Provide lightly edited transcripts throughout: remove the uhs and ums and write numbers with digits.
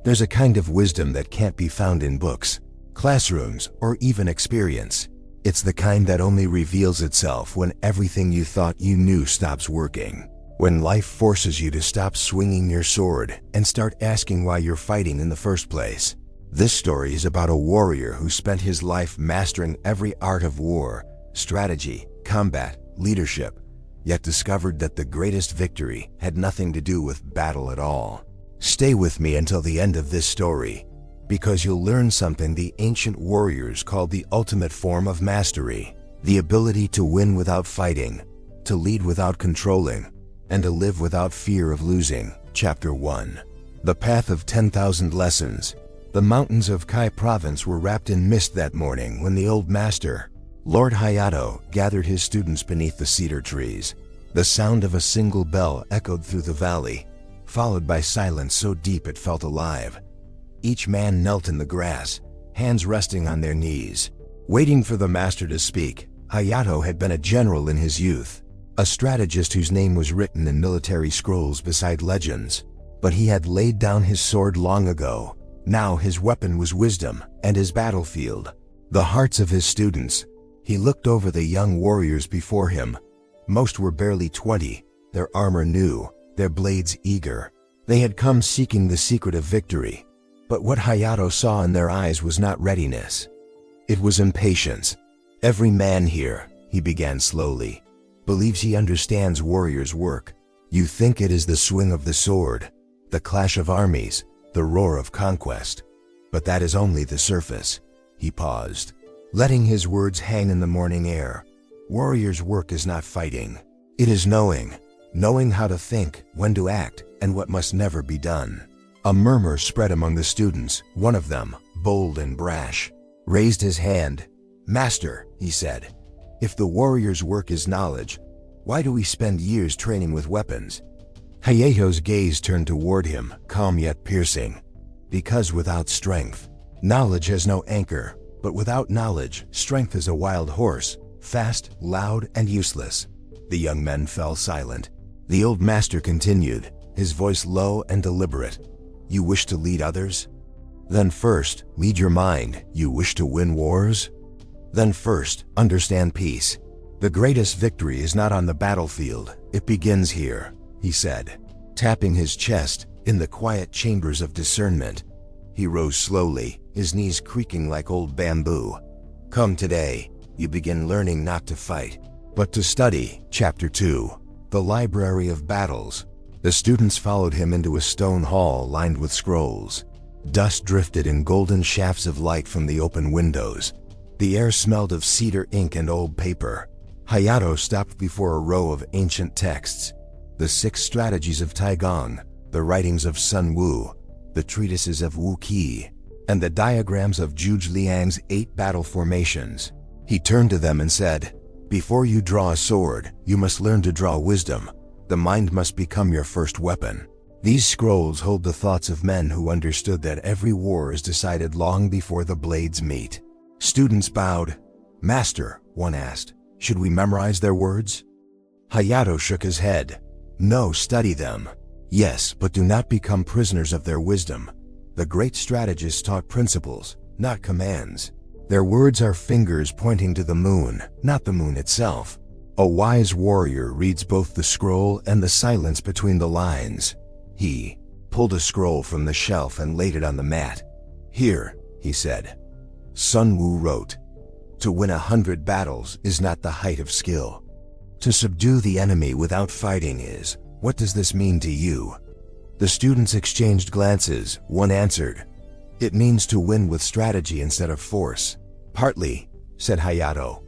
There's a kind of wisdom that can't be found in books, classrooms, or even experience. It's the kind that only reveals itself when everything you thought you knew stops working. When life forces you to stop swinging your sword and start asking why you're fighting in the first place. This story is about a warrior who spent his life mastering every art of war, strategy, combat, leadership, yet discovered that the greatest victory had nothing to do with battle at all. Stay with me until the end of this story, because you'll learn something the ancient warriors called the ultimate form of mastery, the ability to win without fighting, to lead without controlling, and to live without fear of losing. Chapter 1. The Path of 10,000 Lessons. The mountains of Kai province were wrapped in mist that morning when the old master, Lord Hayato, gathered his students beneath the cedar trees. The sound of a single bell echoed through the valley, followed by silence so deep it felt alive. Each man knelt in the grass, hands resting on their knees, waiting for the master to speak. Hayato had been a general in his youth, a strategist whose name was written in military scrolls beside legends. But he had laid down his sword long ago. Now his weapon was wisdom, and his battlefield, the hearts of his students. He looked over the young warriors before him. Most were barely 20, their armor new, their blades eager. They had come seeking the secret of victory. But what Hayato saw in their eyes was not readiness. It was impatience. Every man here, he began slowly, believes he understands warriors' work. You think it is the swing of the sword, the clash of armies, the roar of conquest. But that is only the surface. He paused, letting his words hang in the morning air. Warriors' work is not fighting. It is knowing how to think, when to act, and what must never be done. A murmur spread among the students. One of them, bold and brash, raised his hand. "Master," he said, "if the warrior's work is knowledge, why do we spend years training with weapons?" Hayato's gaze turned toward him, calm yet piercing. "Because without strength, knowledge has no anchor, but without knowledge, strength is a wild horse, fast, loud, and useless." The young men fell silent. The old master continued, his voice low and deliberate. "You wish to lead others? Then first, lead your mind. You wish to win wars? Then first, understand peace. The greatest victory is not on the battlefield, it begins here," he said, tapping his chest in the quiet chambers of discernment. He rose slowly, his knees creaking like old bamboo. "Come today, you begin learning not to fight, but to study." Chapter 2. The Library of Battles. The students followed him into a stone hall lined with scrolls. Dust drifted in golden shafts of light from the open windows. The air smelled of cedar ink and old paper. Hayato stopped before a row of ancient texts. The 6 strategies of Taigong, the writings of Sun Wu, the treatises of Wu Qi, and the diagrams of Zhuge Liang's 8 battle formations. He turned to them and said, "Before you draw a sword, you must learn to draw wisdom. The mind must become your first weapon." These scrolls hold the thoughts of men who understood that every war is decided long before the blades meet. Students bowed. "Master," one asked, "should we memorize their words?" Hayato shook his head. "No, study them. Yes, but do not become prisoners of their wisdom. The great strategists taught principles, not commands. Their words are fingers pointing to the moon, not the moon itself. A wise warrior reads both the scroll and the silence between the lines." He pulled a scroll from the shelf and laid it on the mat. "Here," he said. Sun Wu wrote, "To win 100 battles is not the height of skill. To subdue the enemy without fighting is. What does this mean to you?" The students exchanged glances. One answered, "It means to win with strategy instead of force." "Partly," said Hayato,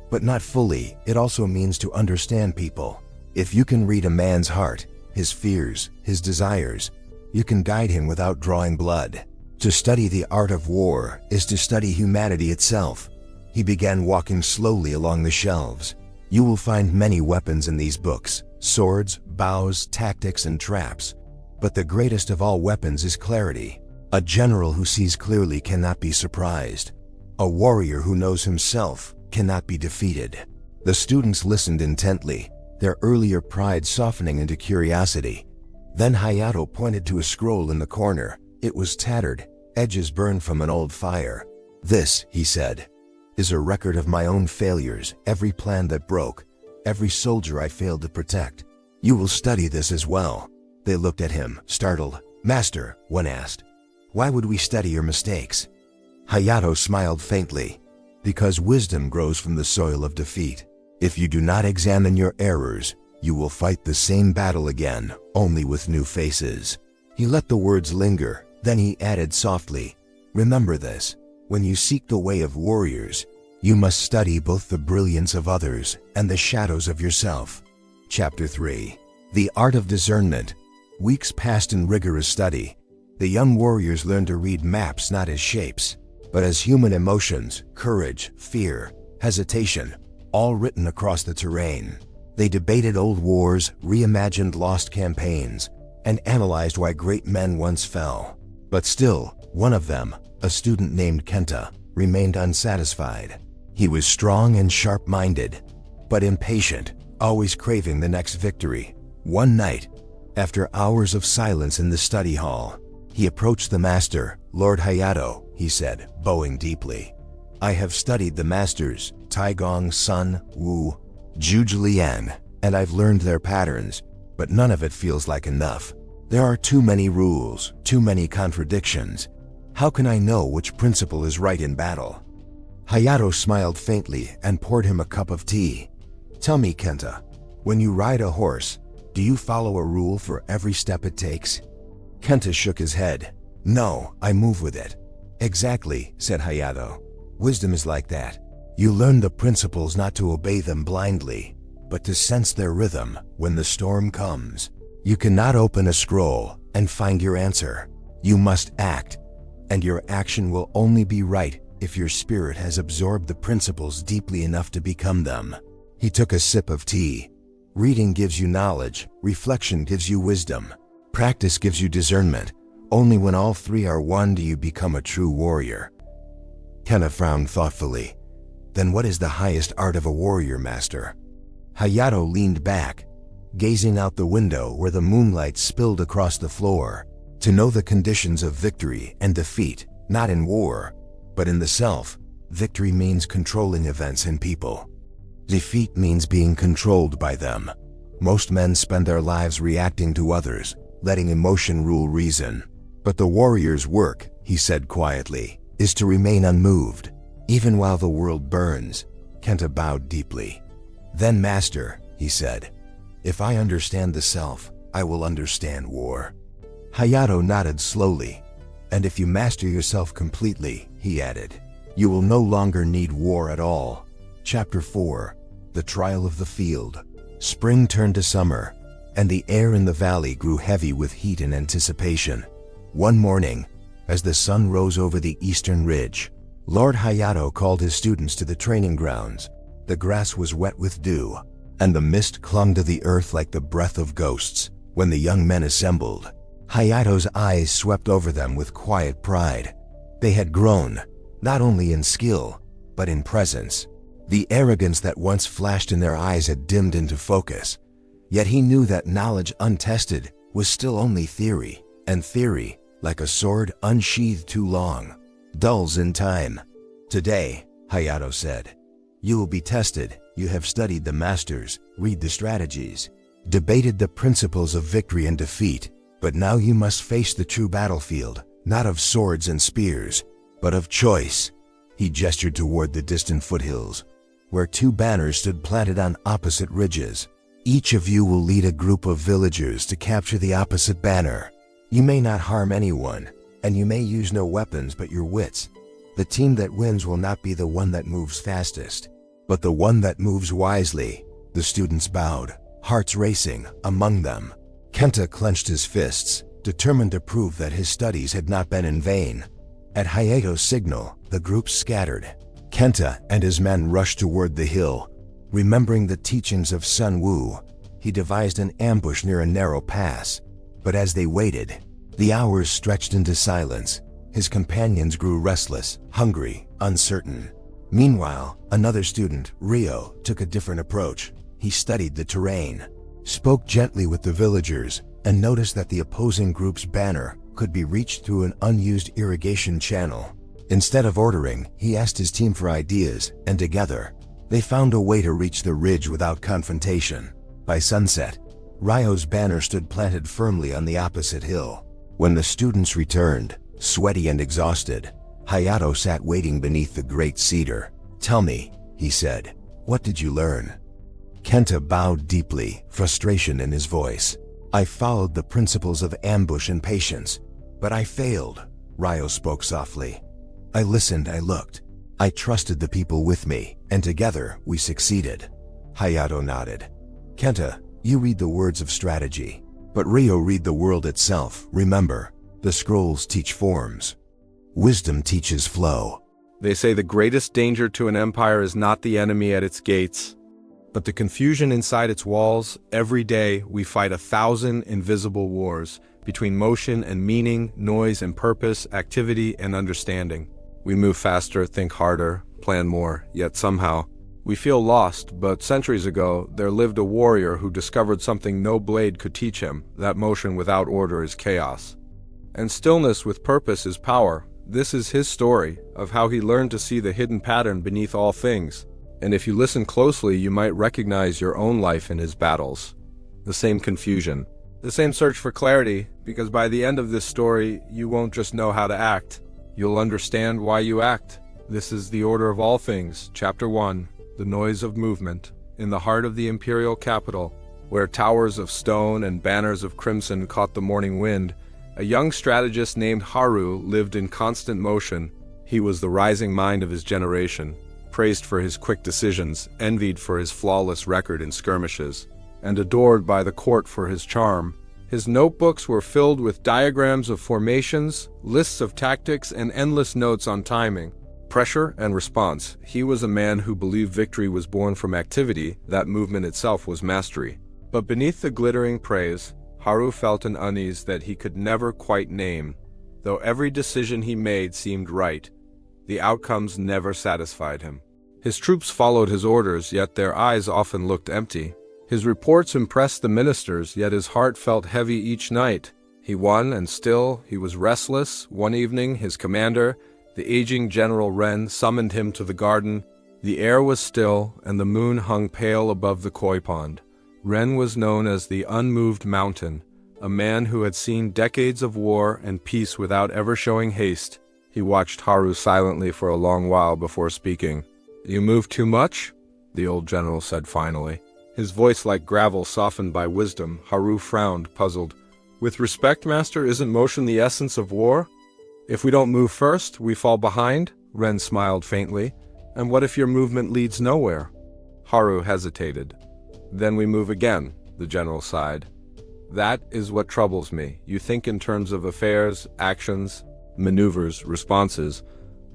"but not fully. It also means to understand people. If you can read a man's heart, his fears, his desires, you can guide him without drawing blood. To study the art of war is to study humanity itself." He began walking slowly along the shelves. "You will find many weapons in these books, swords, bows, tactics, and traps. But the greatest of all weapons is clarity. A general who sees clearly cannot be surprised. A warrior who knows himself cannot be defeated." The students listened intently, their earlier pride softening into curiosity. Then Hayato pointed to a scroll in the corner. It was tattered, edges burned from an old fire. "This," he said, "is a record of my own failures, every plan that broke, every soldier I failed to protect. You will study this as well." They looked at him, startled. "Master," one asked, "why would we study your mistakes?" Hayato smiled faintly. "Because wisdom grows from the soil of defeat. If you do not examine your errors, you will fight the same battle again, only with new faces." He let the words linger, then he added softly, "Remember this, when you seek the way of warriors, you must study both the brilliance of others and the shadows of yourself." Chapter 3. The Art of Discernment. Weeks passed in rigorous study. The young warriors learned to read maps not as shapes, but as human emotions, courage, fear, hesitation, all written across the terrain. They debated old wars, reimagined lost campaigns, and analyzed why great men once fell. But still, one of them, a student named Kenta, remained unsatisfied. He was strong and sharp-minded, but impatient, always craving the next victory. One night, after hours of silence in the study hall, he approached the master. "Lord Hayato," he said, bowing deeply, "I have studied the masters, Taigong, Sun, Wu, Zhuge Liang, and I've learned their patterns, but none of it feels like enough. There are too many rules, too many contradictions. How can I know which principle is right in battle?" Hayato smiled faintly and poured him a cup of tea. "Tell me, Kenta, when you ride a horse, do you follow a rule for every step it takes?" Kenta shook his head. "No, I move with it." "Exactly," said Hayato. "Wisdom is like that. You learn the principles not to obey them blindly, but to sense their rhythm when the storm comes. You cannot open a scroll and find your answer. You must act, and your action will only be right if your spirit has absorbed the principles deeply enough to become them." He took a sip of tea. "Reading gives you knowledge, reflection gives you wisdom, practice gives you discernment. Only when all three are one do you become a true warrior." Kenta frowned thoughtfully. "Then what is the highest art of a warrior, master?" Hayato leaned back, gazing out the window where the moonlight spilled across the floor. "To know the conditions of victory and defeat, not in war, but in the self. Victory means controlling events and people. Defeat means being controlled by them. Most men spend their lives reacting to others, letting emotion rule reason. But the warrior's work," he said quietly, "is to remain unmoved, even while the world burns." Kenta bowed deeply. "Then, master," he said, "if I understand the self, I will understand war." Hayato nodded slowly. "And if you master yourself completely," he added, "you will no longer need war at all." Chapter 4. The Trial of the Field. Spring turned to summer, and the air in the valley grew heavy with heat and anticipation. One morning, as the sun rose over the eastern ridge, Lord Hayato called his students to the training grounds. The grass was wet with dew, and the mist clung to the earth like the breath of ghosts. When the young men assembled, Hayato's eyes swept over them with quiet pride. They had grown, not only in skill, but in presence. The arrogance that once flashed in their eyes had dimmed into focus. Yet he knew that knowledge untested was still only theory, and theory, like a sword unsheathed too long, dulls in time. "Today," Hayato said, "you will be tested. You have studied the masters, read the strategies, debated the principles of victory and defeat, but now you must face the true battlefield, not of swords and spears, but of choice." He gestured toward the distant foothills, where two banners stood planted on opposite ridges. "Each of you will lead a group of villagers to capture the opposite banner. You may not harm anyone, and you may use no weapons but your wits. The team that wins will not be the one that moves fastest, but the one that moves wisely." The students bowed, hearts racing among them. Kenta clenched his fists, determined to prove that his studies had not been in vain. At Hayato's signal, the group scattered. Kenta and his men rushed toward the hill. Remembering the teachings of Sun Wu, he devised an ambush near a narrow pass. But as they waited, the hours stretched into silence. His companions grew restless, hungry, uncertain. Meanwhile, another student, Ryo, took a different approach. He studied the terrain, spoke gently with the villagers, and noticed that the opposing group's banner could be reached through an unused irrigation channel. Instead of ordering, he asked his team for ideas, and together, they found a way to reach the ridge without confrontation. By sunset, Ryo's banner stood planted firmly on the opposite hill. When the students returned, sweaty and exhausted, Hayato sat waiting beneath the great cedar. "Tell me," he said, "what did you learn?" Kenta bowed deeply, frustration in his voice. "I followed the principles of ambush and patience, but I failed," Ryo spoke softly. "I listened, I looked. I trusted the people with me, and together we succeeded." Hayato nodded. "Kenta, you read the words of strategy, but Ryo read the world itself. Remember, the scrolls teach forms. Wisdom teaches flow." They say the greatest danger to an empire is not the enemy at its gates, but the confusion inside its walls. Every day we fight 1,000 invisible wars between motion and meaning, noise and purpose, activity and understanding. We move faster, think harder, plan more, yet somehow we feel lost. But centuries ago, there lived a warrior who discovered something no blade could teach him, that motion without order is chaos, and stillness with purpose is power. This is his story of how he learned to see the hidden pattern beneath all things. And if you listen closely, you might recognize your own life in his battles. The same confusion, the same search for clarity, because by the end of this story, you won't just know how to act. You'll understand why you act. This is the order of all things. Chapter 1, The Noise of Movement. In the heart of the imperial capital, where towers of stone and banners of crimson caught the morning wind, a young strategist named Haru lived in constant motion. He was the rising mind of his generation, praised for his quick decisions, envied for his flawless record in skirmishes, and adored by the court for his charm. His notebooks were filled with diagrams of formations, lists of tactics, and endless notes on timing, pressure, and response. He was a man who believed victory was born from activity, that movement itself was mastery. But beneath the glittering praise, Haru felt an unease that he could never quite name. Though every decision he made seemed right, the outcomes never satisfied him. His troops followed his orders, yet their eyes often looked empty. His reports impressed the ministers, yet his heart felt heavy each night. He won, and still he was restless. One evening, his commander, the aging General Ren, summoned him to the garden. The air was still, and the moon hung pale above the koi pond. Ren was known as the Unmoved Mountain, a man who had seen decades of war and peace without ever showing haste. He watched Haru silently for a long while before speaking. "You move too much?" the old general said finally. His voice like gravel softened by wisdom. Haru frowned, puzzled. "With respect, master, isn't motion the essence of war? If we don't move first, we fall behind?" Ren smiled faintly. "And what if your movement leads nowhere?" Haru hesitated. "Then we move again," the general sighed. "That is what troubles me. You think in terms of affairs, actions, maneuvers, responses,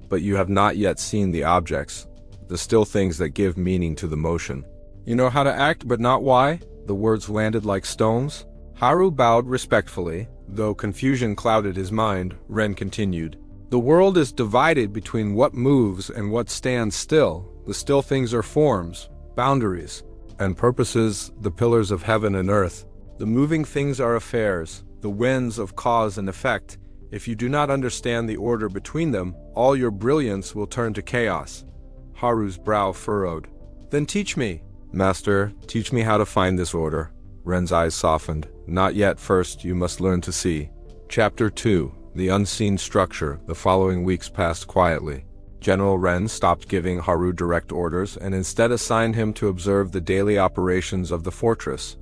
but you have not yet seen the objects, the still things that give meaning to the motion. You know how to act, but not why?" The words landed like stones. Haru bowed respectfully, though confusion clouded his mind. Ren continued. "The world is divided between what moves and what stands still. The still things are forms, boundaries, and purposes, the pillars of heaven and earth. The moving things are affairs, the winds of cause and effect. If you do not understand the order between them, all your brilliance will turn to chaos." Haru's brow furrowed. "Then teach me." "Master, teach me how to find this order." Ren's eyes softened. "Not yet. First, you must learn to see." Chapter 2, The Unseen Structure. The following weeks passed quietly. General Ren stopped giving Haru direct orders and instead assigned him to observe the daily operations of the fortress.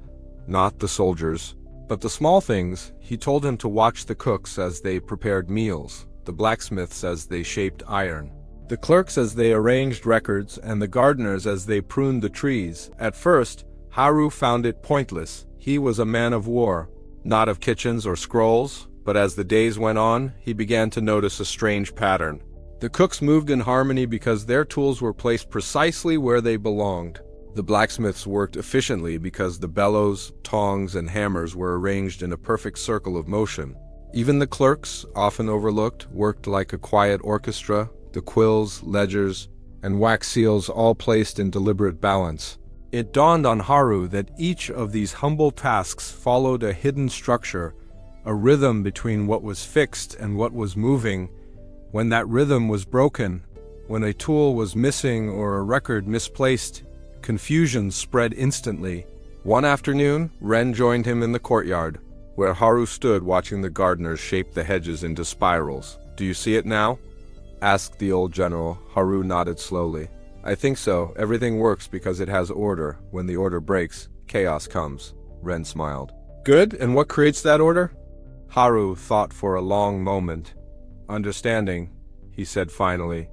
Not the soldiers, but the small things. He told him to watch the cooks as they prepared meals, the blacksmiths as they shaped iron, the clerks as they arranged records, and the gardeners as they pruned the trees. At first, Haru found it pointless. He was a man of war, not of kitchens or scrolls, but as the days went on, he began to notice a strange pattern. The cooks moved in harmony because their tools were placed precisely where they belonged. The blacksmiths worked efficiently because the bellows, tongs, and hammers were arranged in a perfect circle of motion. Even the clerks, often overlooked, worked like a quiet orchestra, the quills, ledgers, and wax seals all placed in deliberate balance. It dawned on Haru that each of these humble tasks followed a hidden structure, a rhythm between what was fixed and what was moving. When that rhythm was broken, when a tool was missing or a record misplaced, confusion spread instantly. One afternoon, Ren joined him in the courtyard, where Haru stood watching the gardeners shape the hedges into spirals. "Do you see it now?" asked the old general. Haru nodded slowly. "I think so. Everything works because it has order. When the order breaks, chaos comes." Ren smiled. "Good, and what creates that order?" Haru thought for a long moment. "Understanding," he said finally.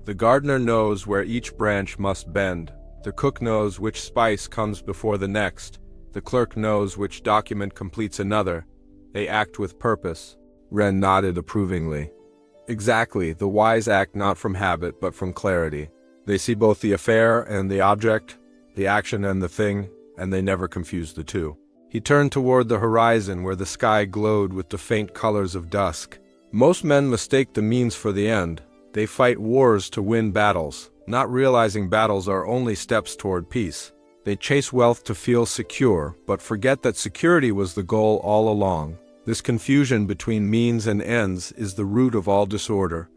"The gardener knows where each branch must bend. The cook knows which spice comes before the next. The clerk knows which document completes another. They act with purpose." Ren nodded approvingly. "Exactly, the wise act not from habit but from clarity. They see both the affair and the object, the action and the thing, and they never confuse the two." He turned toward the horizon where the sky glowed with the faint colors of dusk. "Most men mistake the means for the end. They fight wars to win battles, not realizing battles are only steps toward peace. They chase wealth to feel secure, but forget that security was the goal all along. This confusion between means and ends is the root of all disorder,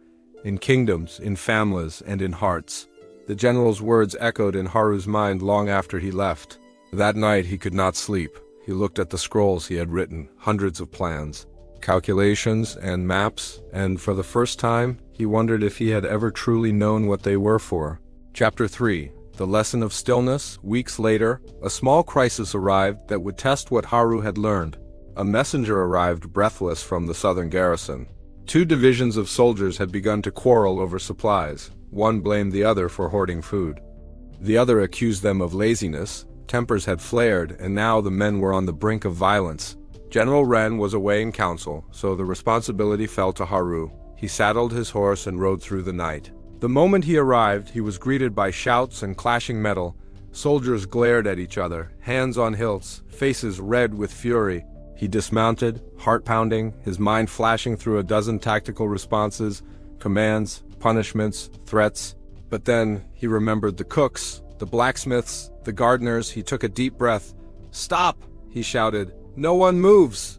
in kingdoms, in families, and in hearts." The general's words echoed in Haru's mind long after he left. That night he could not sleep. He looked at the scrolls he had written, hundreds of plans, calculations, and maps, and for the first time, he wondered if he had ever truly known what they were for. Chapter 3. The Lesson of Stillness. Weeks later, a small crisis arrived that would test what Haru had learned. A messenger arrived breathless from the southern garrison. Two divisions of soldiers had begun to quarrel over supplies. One blamed the other for hoarding food. The other accused them of laziness. Tempers had flared, and now the men were on the brink of violence. General Ren was away in council, so the responsibility fell to Haru. He saddled his horse and rode through the night. The moment he arrived, he was greeted by shouts and clashing metal. Soldiers glared at each other, hands on hilts, faces red with fury. He dismounted, heart pounding, his mind flashing through a dozen tactical responses, commands, punishments, threats. But then he remembered the cooks, the blacksmiths, the gardeners. He took a deep breath. "Stop!" he shouted. "No one moves!"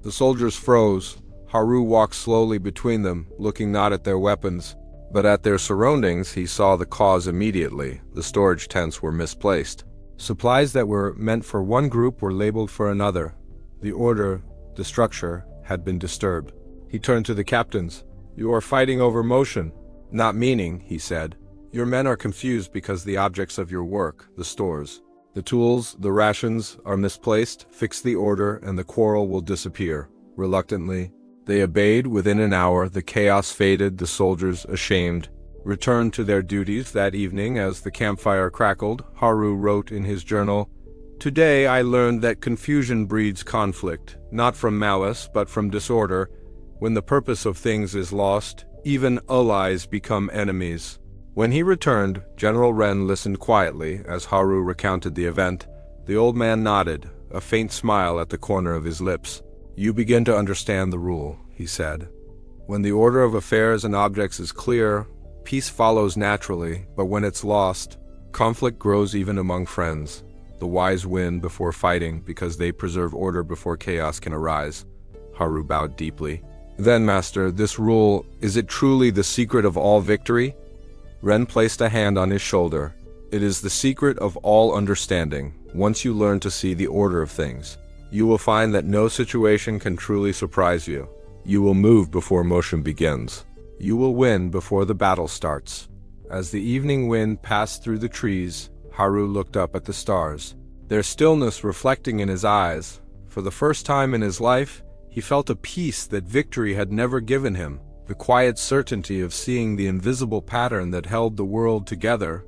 The soldiers froze. Haru walked slowly between them, looking not at their weapons, but at their surroundings. He saw the cause immediately. The storage tents were misplaced. Supplies that were meant for one group were labeled for another. The order, the structure, had been disturbed. He turned to the captains. "You are fighting over motion, not meaning," he said. "Your men are confused because the objects of your work, the stores, the tools, the rations, are misplaced. Fix the order and the quarrel will disappear." Reluctantly, they obeyed. Within an hour, the chaos faded. The soldiers, ashamed, returned to their duties. That evening, as the campfire crackled, Haru wrote in his journal, "Today I learned that confusion breeds conflict, not from malice but from disorder. When the purpose of things is lost, even allies become enemies." When he returned, General Ren listened quietly as Haru recounted the event. The old man nodded, a faint smile at the corner of his lips. "You begin to understand the rule," he said. "When the order of affairs and objects is clear, peace follows naturally, but when it's lost, conflict grows even among friends. The wise win before fighting because they preserve order before chaos can arise." Haru bowed deeply. "Then, Master, this rule, is it truly the secret of all victory?" Ren placed a hand on his shoulder. "It is the secret of all understanding. Once you learn to see the order of things, you will find that no situation can truly surprise you. You will move before motion begins. You will win before the battle starts." As the evening wind passed through the trees, Haru looked up at the stars, their stillness reflecting in his eyes. For the first time in his life, he felt a peace that victory had never given him, the quiet certainty of seeing the invisible pattern that held the world together.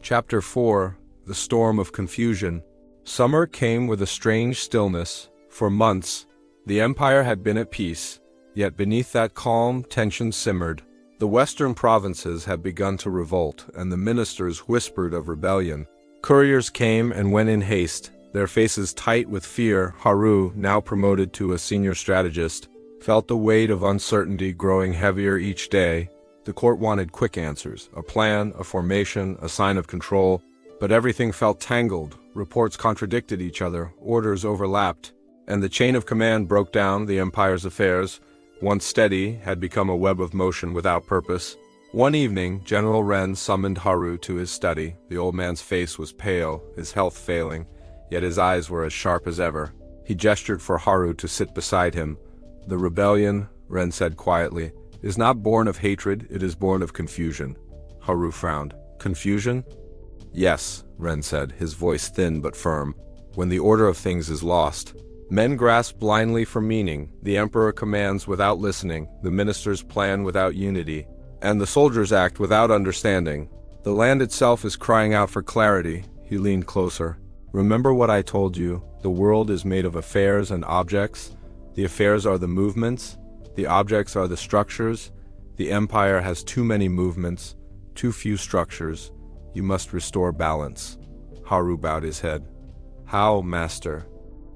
Chapter 4. The Storm of Confusion. Summer came with a strange stillness. For months, the empire had been at peace, yet beneath that calm, tension simmered. The western provinces had begun to revolt, and the ministers whispered of rebellion. Couriers came and went in haste, their faces tight with fear. Haru, now promoted to a senior strategist, felt the weight of uncertainty growing heavier each day. The court wanted quick answers, a plan, a formation, a sign of control, but everything felt tangled. Reports contradicted each other, orders overlapped. and the chain of command broke down. The empire's affairs, once steady, had become a web of motion without purpose. One evening, General Ren summoned Haru to his study. The old man's face was pale, his health failing, yet his eyes were as sharp as ever. He gestured for Haru to sit beside him. "The rebellion," Ren said quietly, "is not born of hatred, it is born of confusion." Haru frowned. "Confusion?" "Yes," Ren said, his voice thin but firm. "When the order of things is lost. Men grasp blindly for meaning, the emperor commands without listening, the ministers plan without unity, and the soldiers act without understanding. The land itself is crying out for clarity." He leaned closer. "Remember what I told you, the world is made of affairs and objects. The affairs are the movements, the objects are the structures. The empire has too many movements, too few structures. You must restore balance." Haru bowed his head. "How, master?"